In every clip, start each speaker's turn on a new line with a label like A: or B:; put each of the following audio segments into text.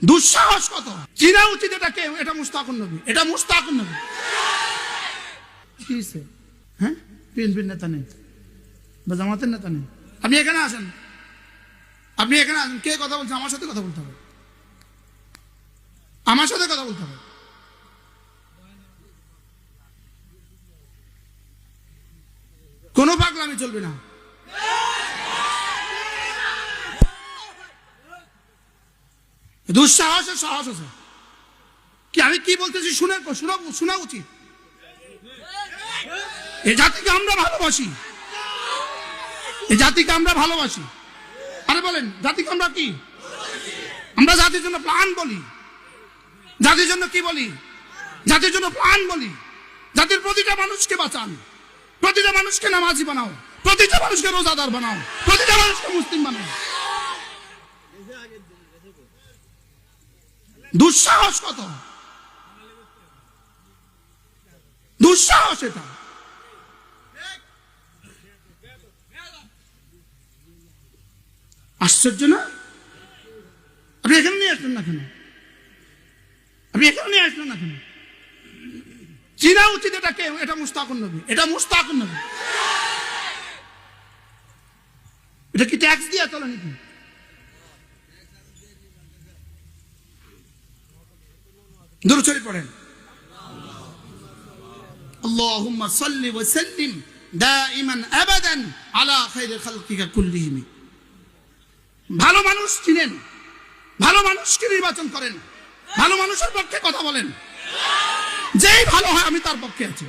A: দুঃসাহস কত! চিনা উচিত এটা কে? এটা মুস্তাকুন নবী, এটা মুস্তাকুন নবী। কিসে? হ্যাঁ, বিএনপির নেতা নেই বা জামাতের নেতা নেই। আপনি এখানে আসেন, আপনি এখানে আসেন। কে কথা বলছে? আমার সাথে কথা বলতে হবে, আমার সাথে কথা বলতে হবে। কোনো পাগলামি চলবে না। দুঃসাহসের সাহস আছে কি? আমি কি বলতেছি শোনা উচিত। এই জাতিকে আমরা ভালোবাসি, এই জাতিকে আমরা ভালোবাসি। আরে বলেন, জাতিকে আমরা কি? আমরা জাতির জন্য প্রাণ বলি। জাতির জন্য কি বলি? জাতির জন্য প্রাণ বলি। জাতির প্রতিটা মানুষকে বাঁচান, প্রতিটা মানুষকে নামাজি বানাও, প্রতিটা মানুষকে রোজাদার বানাও, প্রতিটা মানুষকে মুসলিম বানাও। দুঃসাহস কত! দুঃসাহস এটা। আশ্চর্য না? আপনি এখানে নিয়ে আসলেন না কেন? আপনি এখানে নিয়ে আসলেন না কেন? চিনা উচিত এটা কে? এটা মুস্তাকুন নবী, এটা মুস্তাকুন নবী। এটা কি ট্যাক্স দিয়ে চলে নাকি? দুরূদ শরীফ পড়েন। আল্লাহুম্মা সাল্লি ওয়া সাল্লিম দাইমান আবাদান আলা খায়রি খালকিকা কুল্লিহিম। ভালো মানুষ চিনেন, ভালো মানুষকে নির্বাচন করেন, ভালো মানুষের পক্ষে কথা বলেন। যেই ভালো হয় আমি তার পক্ষে আছি।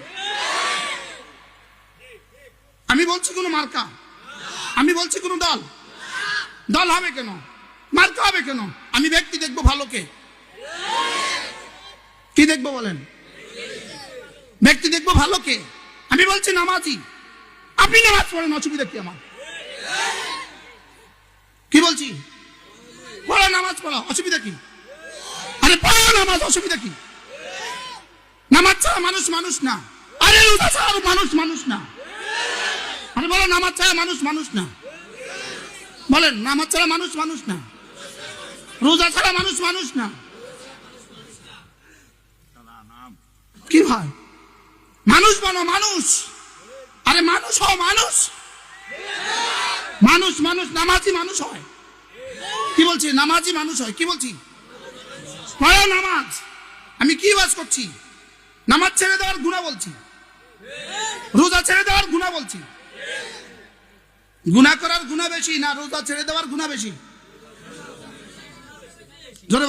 A: আমি বলছি কোন মার্কা, আমি বলছি কোন দল। দল হবে কেন? মার্কা হবে কেন? আমি ব্যক্তি দেখবো ভালোকে। কি দেখবো বলেন? ব্যক্তি দেখবো ভালোকে। আমি বলছি নামাজি, আপনি নামাজ পড়েন, অসুবিধা কি আমার? কি বলছি? পড়া, নামাজ পড়া, অসুবিধা কি? আরে পড়া নামাজ, অসুবিধা কি? নামাজ ছাড়া মানুষ মানুষ না। আরে রোজা ছাড়া মানুষ মানুষ না। আরে বলো, নামাজ ছাড়া মানুষ মানুষ না। বলেন, নামাজ ছাড়া মানুষ মানুষ না, রোজা ছাড়া মানুষ মানুষ না। কি ভাই, মানুষ বানো, মানুষ। আরে মানুষ হও, মানুষ মানুষ মানুষ। নামাজি মানুষ হয়। কি বলছি? নামাজি মানুষ হয়। কি বলছি? পড়ো নামাজ। আমি কি ওয়াজ করছি? নামাজ ছেড়ে দেওয়ার গুনাহ বলছি, রোজা ছেড়ে দেওয়ার গুনাহ বলছি। গুনাহ করার গুনাহ বেশি না রোজা ছেড়ে দেওয়ার গুনাহ বেশি? জোরে